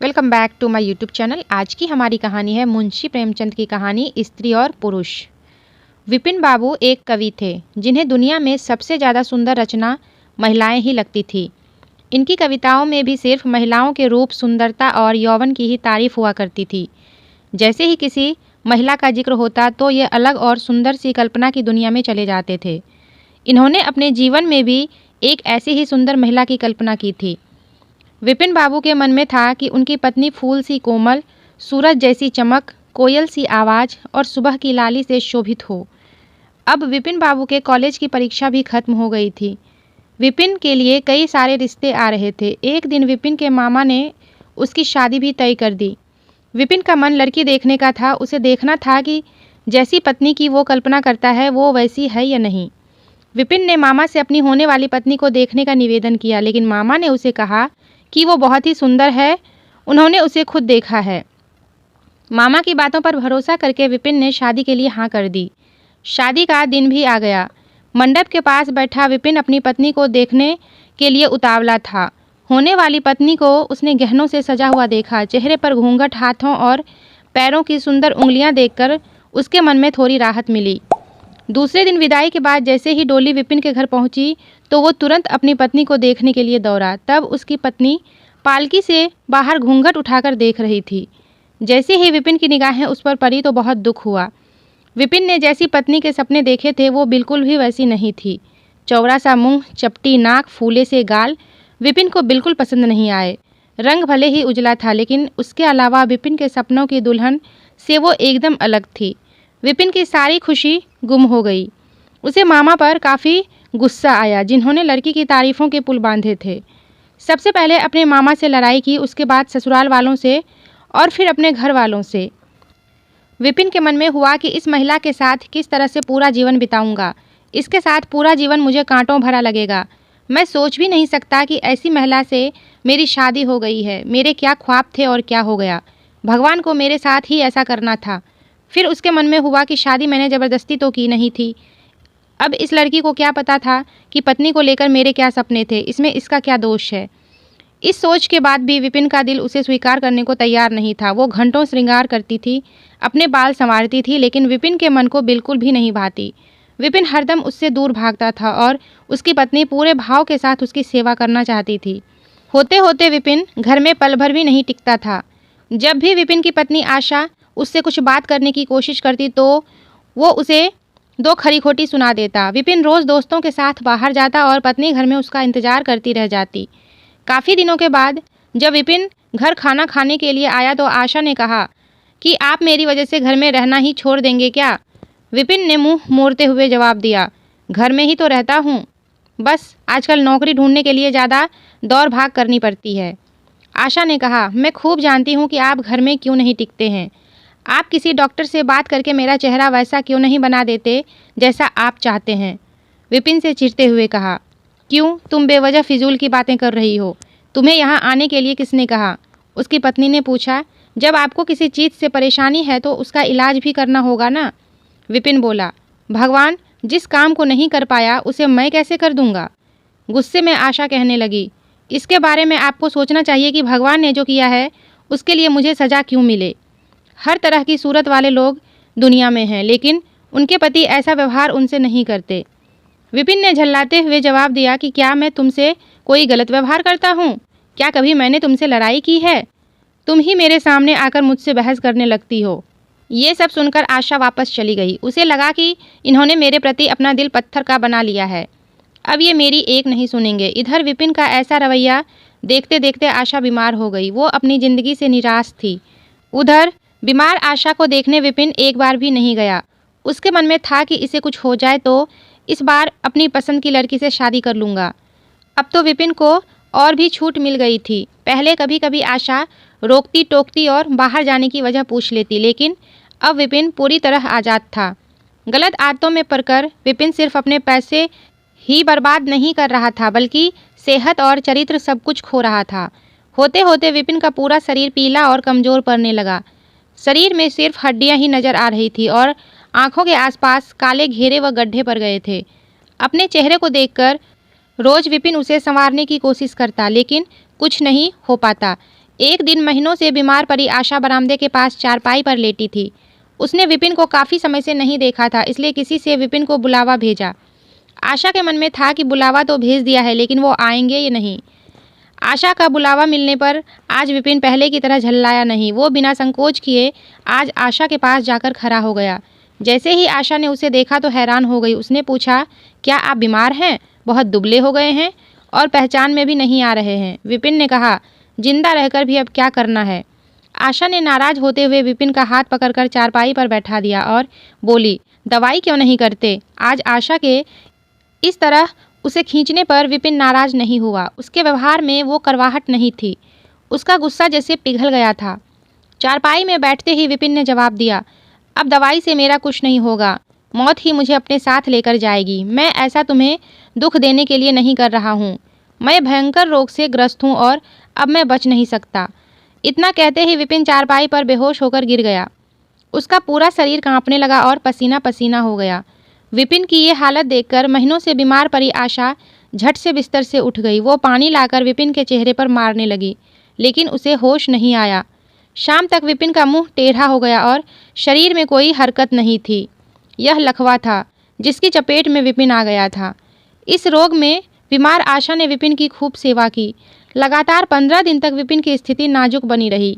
Welcome back to my YouTube channel. आज की हमारी कहानी है मुंशी प्रेमचंद की कहानी स्त्री और पुरुष। विपिन बाबू एक कवि थे जिन्हें दुनिया में सबसे ज़्यादा सुंदर रचना महिलाएं ही लगती थी। इनकी कविताओं में भी सिर्फ महिलाओं के रूप, सुंदरता और यौवन की ही तारीफ हुआ करती थी। जैसे ही किसी महिला का जिक्र होता तो ये अलग और सुंदर सी कल्पना की दुनिया में चले जाते थे। इन्होंने अपने जीवन में भी एक ऐसी ही सुंदर महिला की कल्पना की थी। विपिन बाबू के मन में था कि उनकी पत्नी फूल सी कोमल, सूरज जैसी चमक, कोयल सी आवाज़ और सुबह की लाली से शोभित हो। अब विपिन बाबू के कॉलेज की परीक्षा भी खत्म हो गई थी। विपिन के लिए कई सारे रिश्ते आ रहे थे। एक दिन विपिन के मामा ने उसकी शादी भी तय कर दी। विपिन का मन लड़की देखने का था। उसे देखना था कि जैसी पत्नी की वो कल्पना करता है वो वैसी है या नहीं। विपिन ने मामा से अपनी होने वाली पत्नी को देखने का निवेदन किया, लेकिन मामा ने उसे कहा कि वो बहुत ही सुंदर है, उन्होंने उसे खुद देखा है। मामा की बातों पर भरोसा करके विपिन ने शादी के लिए हाँ कर दी। शादी का दिन भी आ गया। मंडप के पास बैठा विपिन अपनी पत्नी को देखने के लिए उतावला था। होने वाली पत्नी को उसने गहनों से सजा हुआ देखा। चेहरे पर घूंघट, हाथों और पैरों की सुंदर उंगलियां देखकर उसके मन में थोड़ी राहत मिली। दूसरे दिन विदाई के बाद जैसे ही डोली विपिन के घर पहुंची तो वो तुरंत अपनी पत्नी को देखने के लिए दौड़ा। तब उसकी पत्नी पालकी से बाहर घूंघट उठाकर देख रही थी। जैसे ही विपिन की निगाहें उस पर पड़ी तो बहुत दुख हुआ। विपिन ने जैसी पत्नी के सपने देखे थे वो बिल्कुल भी वैसी नहीं थी। चौड़ा सा मुंह, चपटी नाक, फूले से गाल विपिन को बिल्कुल पसंद नहीं आए। रंग भले ही उजला था, लेकिन उसके अलावा विपिन के सपनों की दुल्हन से वो एकदम अलग थी। विपिन की सारी खुशी गुम हो गई। उसे मामा पर काफ़ी गुस्सा आया, जिन्होंने लड़की की तारीफ़ों के पुल बांधे थे। सबसे पहले अपने मामा से लड़ाई की, उसके बाद ससुराल वालों से और फिर अपने घर वालों से। विपिन के मन में हुआ कि इस महिला के साथ किस तरह से पूरा जीवन बिताऊंगा। इसके साथ पूरा जीवन मुझे कांटों भरा लगेगा। मैं सोच भी नहीं सकता कि ऐसी महिला से मेरी शादी हो गई है। मेरे क्या ख्वाब थे और क्या हो गया। भगवान को मेरे साथ ही ऐसा करना था। फिर उसके मन में हुआ कि शादी मैंने ज़बरदस्ती तो की नहीं थी। अब इस लड़की को क्या पता था कि पत्नी को लेकर मेरे क्या सपने थे, इसमें इसका क्या दोष है। इस सोच के बाद भी विपिन का दिल उसे स्वीकार करने को तैयार नहीं था। वो घंटों श्रृंगार करती थी, अपने बाल संवारती थी, लेकिन विपिन के मन को बिल्कुल भी नहीं भाती। विपिन हरदम उससे दूर भागता था और उसकी पत्नी पूरे भाव के साथ उसकी सेवा करना चाहती थी। होते होते विपिन घर में पल भर भी नहीं टिकता था। जब भी विपिन की पत्नी आशा उससे कुछ बात करने की कोशिश करती तो वो उसे दो खरी खोटी सुना देता। विपिन रोज़ दोस्तों के साथ बाहर जाता और पत्नी घर में उसका इंतजार करती रह जाती। काफ़ी दिनों के बाद जब विपिन घर खाना खाने के लिए आया तो आशा ने कहा कि आप मेरी वजह से घर में रहना ही छोड़ देंगे क्या। विपिन ने मुंह मोड़ते हुए जवाब दिया, घर में ही तो रहता हूँ, बस आजकल नौकरी ढूंढने के लिए ज़्यादा दौड़ भाग करनी पड़ती है। आशा ने कहा, मैं खूब जानती हूँ कि आप घर में क्यों नहीं टिकते हैं। आप किसी डॉक्टर से बात करके मेरा चेहरा वैसा क्यों नहीं बना देते जैसा आप चाहते हैं। विपिन से चिढ़ते हुए कहा, क्यों, तुम बेवजह फिजूल की बातें कर रही हो। तुम्हें यहाँ आने के लिए किसने कहा। उसकी पत्नी ने पूछा, जब आपको किसी चीज़ से परेशानी है तो उसका इलाज भी करना होगा ना। विपिन बोला, भगवान जिस काम को नहीं कर पाया उसे मैं कैसे कर दूंगा। गुस्से में आशा कहने लगी, इसके बारे में आपको सोचना चाहिए कि भगवान ने जो किया है उसके लिए मुझे सज़ा क्यों मिले। हर तरह की सूरत वाले लोग दुनिया में हैं, लेकिन उनके पति ऐसा व्यवहार उनसे नहीं करते। विपिन ने झल्लाते हुए जवाब दिया कि क्या मैं तुमसे कोई गलत व्यवहार करता हूँ। क्या कभी मैंने तुमसे लड़ाई की है। तुम ही मेरे सामने आकर मुझसे बहस करने लगती हो। ये सब सुनकर आशा वापस चली गई। उसे लगा कि इन्होंने मेरे प्रति अपना दिल पत्थर का बना लिया है। अब ये मेरी एक नहीं सुनेंगे। इधर विपिन का ऐसा रवैया देखते देखते आशा बीमार हो गई। वो अपनी ज़िंदगी से निराश थी। उधर बीमार आशा को देखने विपिन एक बार भी नहीं गया। उसके मन में था कि इसे कुछ हो जाए तो इस बार अपनी पसंद की लड़की से शादी कर लूँगा। अब तो विपिन को और भी छूट मिल गई थी। पहले कभी कभी आशा रोकती टोकती और बाहर जाने की वजह पूछ लेती, लेकिन अब विपिन पूरी तरह आज़ाद था। गलत आदतों में पड़कर विपिन सिर्फ अपने पैसे ही बर्बाद नहीं कर रहा था, बल्कि सेहत और चरित्र सब कुछ खो रहा था। होते होते विपिन का पूरा शरीर पीला और कमज़ोर पड़ने लगा। शरीर में सिर्फ हड्डियां ही नजर आ रही थी और आंखों के आसपास काले घेरे व गड्ढे पड़ गए थे। अपने चेहरे को देखकर रोज विपिन उसे संवारने की कोशिश करता, लेकिन कुछ नहीं हो पाता। एक दिन महीनों से बीमार पड़ी आशा बरामदे के पास चारपाई पर लेटी थी। उसने विपिन को काफ़ी समय से नहीं देखा था, इसलिए किसी से विपिन को बुलावा भेजा। आशा के मन में था कि बुलावा तो भेज दिया है, लेकिन वो आएंगे या नहीं। आशा का बुलावा मिलने पर आज विपिन पहले की तरह झल्लाया नहीं। वो बिना संकोच किए आज आशा के पास जाकर खड़ा हो गया। जैसे ही आशा ने उसे देखा तो हैरान हो गई। उसने पूछा, क्या आप बीमार हैं? बहुत दुबले हो गए हैं और पहचान में भी नहीं आ रहे हैं। विपिन ने कहा, जिंदा रहकर भी अब क्या करना है। आशा ने नाराज होते हुए विपिन का हाथ पकड़कर चारपाई पर बैठा दिया और बोली, दवाई क्यों नहीं करते? आज आशा के इस तरह उसे खींचने पर विपिन नाराज नहीं हुआ। उसके व्यवहार में वो कड़वाहट नहीं थी। उसका गुस्सा जैसे पिघल गया था। चारपाई में बैठते ही विपिन ने जवाब दिया, अब दवाई से मेरा कुछ नहीं होगा। मौत ही मुझे अपने साथ लेकर जाएगी। मैं ऐसा तुम्हें दुख देने के लिए नहीं कर रहा हूँ। मैं भयंकर रोग से ग्रस्त हूँ और अब मैं बच नहीं सकता। इतना कहते ही विपिन चारपाई पर बेहोश होकर गिर गया। उसका पूरा शरीर कांपने लगा और पसीना पसीना हो गया। विपिन की ये हालत देखकर महीनों से बीमार पड़ी आशा झट से बिस्तर से उठ गई। वो पानी लाकर विपिन के चेहरे पर मारने लगी, लेकिन उसे होश नहीं आया। शाम तक विपिन का मुंह टेढ़ा हो गया और शरीर में कोई हरकत नहीं थी। यह लकवा था जिसकी चपेट में विपिन आ गया था। इस रोग में बीमार आशा ने विपिन की खूब सेवा की। लगातार 15 दिन तक विपिन की स्थिति नाजुक बनी रही।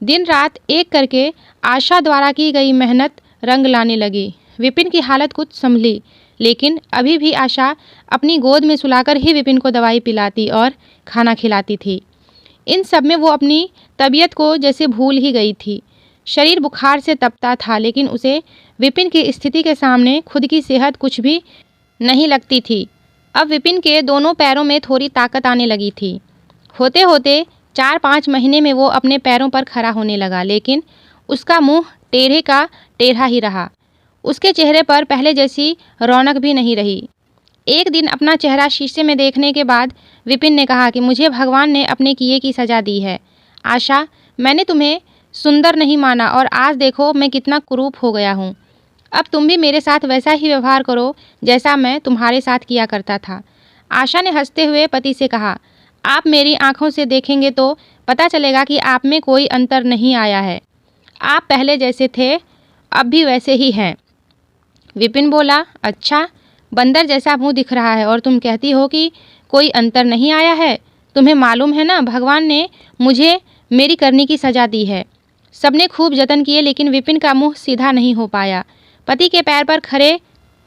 दिन रात एक करके आशा द्वारा की गई मेहनत रंग लाने लगी। विपिन की हालत कुछ संभली, लेकिन अभी भी आशा अपनी गोद में सुलाकर ही विपिन को दवाई पिलाती और खाना खिलाती थी। इन सब में वो अपनी तबीयत को जैसे भूल ही गई थी। शरीर बुखार से तपता था, लेकिन उसे विपिन की स्थिति के सामने खुद की सेहत कुछ भी नहीं लगती थी। अब विपिन के दोनों पैरों में थोड़ी ताकत आने लगी थी। होते होते 4-5 महीने में वो अपने पैरों पर खड़ा होने लगा, लेकिन उसका मुंह टेढ़े का टेढ़ा ही रहा। उसके चेहरे पर पहले जैसी रौनक भी नहीं रही। एक दिन अपना चेहरा शीशे में देखने के बाद विपिन ने कहा कि मुझे भगवान ने अपने किए की सज़ा दी है। आशा, मैंने तुम्हें सुंदर नहीं माना और आज देखो मैं कितना कुरूप हो गया हूँ। अब तुम भी मेरे साथ वैसा ही व्यवहार करो जैसा मैं तुम्हारे साथ किया करता था। आशा ने हंसते हुए पति से कहा, आप मेरी आंखों से देखेंगे तो पता चलेगा कि आप में कोई अंतर नहीं आया है। आप पहले जैसे थे अब भी वैसे ही हैं। विपिन बोला, अच्छा, बंदर जैसा मुंह दिख रहा है और तुम कहती हो कि कोई अंतर नहीं आया है। तुम्हें मालूम है ना, भगवान ने मुझे मेरी करनी की सज़ा दी है। सबने खूब जतन किए, लेकिन विपिन का मुंह सीधा नहीं हो पाया। पति के पैर पर खड़े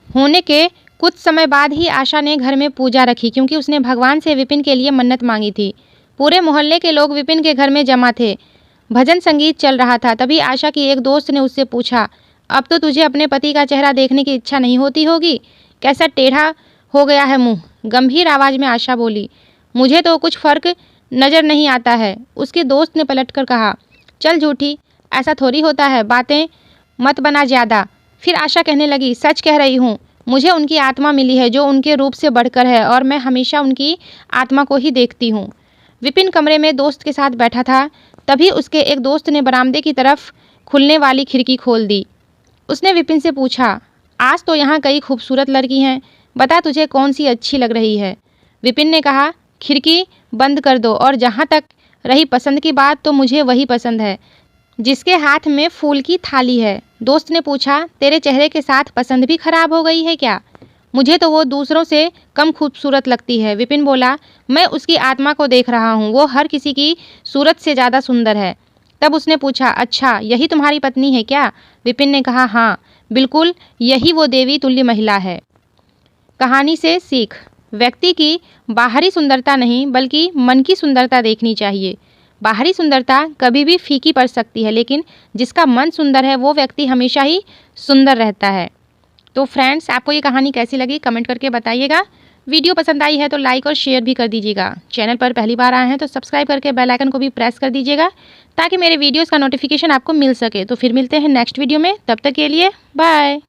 होने के कुछ समय बाद ही आशा ने घर में पूजा रखी, क्योंकि उसने भगवान से विपिन के लिए मन्नत मांगी थी। पूरे मोहल्ले के लोग विपिन के घर में जमा थे। भजन संगीत चल रहा था। तभी आशा की एक दोस्त ने उससे पूछा, अब तो तुझे अपने पति का चेहरा देखने की इच्छा नहीं होती होगी? कैसा टेढ़ा हो गया है मुंह। गंभीर आवाज़ में आशा बोली, मुझे तो कुछ फ़र्क नज़र नहीं आता है। उसके दोस्त ने पलटकर कहा, चल झूठी, ऐसा थोड़ी होता है, बातें मत बना ज़्यादा। फिर आशा कहने लगी, सच कह रही हूँ, मुझे उनकी आत्मा मिली है जो उनके रूप से बढ़कर है और मैं हमेशा उनकी आत्मा को ही देखती हूँ। विपिन कमरे में दोस्त के साथ बैठा था। तभी उसके एक दोस्त ने बरामदे की तरफ खुलने वाली खिड़की खोल दी। उसने विपिन से पूछा, आज तो यहाँ कई खूबसूरत लड़की हैं, बता तुझे कौन सी अच्छी लग रही है? विपिन ने कहा, खिड़की बंद कर दो, और जहाँ तक रही पसंद की बात तो मुझे वही पसंद है जिसके हाथ में फूल की थाली है। दोस्त ने पूछा, तेरे चेहरे के साथ पसंद भी खराब हो गई है क्या? मुझे तो वो दूसरों से कम खूबसूरत लगती है। विपिन बोला, मैं उसकी आत्मा को देख रहा हूँ, वो हर किसी की सूरत से ज़्यादा सुंदर है। तब उसने पूछा, अच्छा, यही तुम्हारी पत्नी है क्या? विपिन ने कहा, हाँ बिल्कुल, यही वो देवी तुल्य महिला है। कहानी से सीख, व्यक्ति की बाहरी सुंदरता नहीं बल्कि मन की सुंदरता देखनी चाहिए। बाहरी सुंदरता कभी भी फीकी पड़ सकती है, लेकिन जिसका मन सुंदर है वो व्यक्ति हमेशा ही सुंदर रहता है। तो फ्रेंड्स, आपको ये कहानी कैसी लगी कमेंट करके बताइएगा। वीडियो पसंद आई है तो लाइक और शेयर भी कर दीजिएगा। चैनल पर पहली बार आए हैं तो सब्सक्राइब करके बेल आइकन को भी प्रेस कर दीजिएगा, ताकि मेरे वीडियोस का नोटिफिकेशन आपको मिल सके। तो फिर मिलते हैं नेक्स्ट वीडियो में, तब तक के लिए बाय।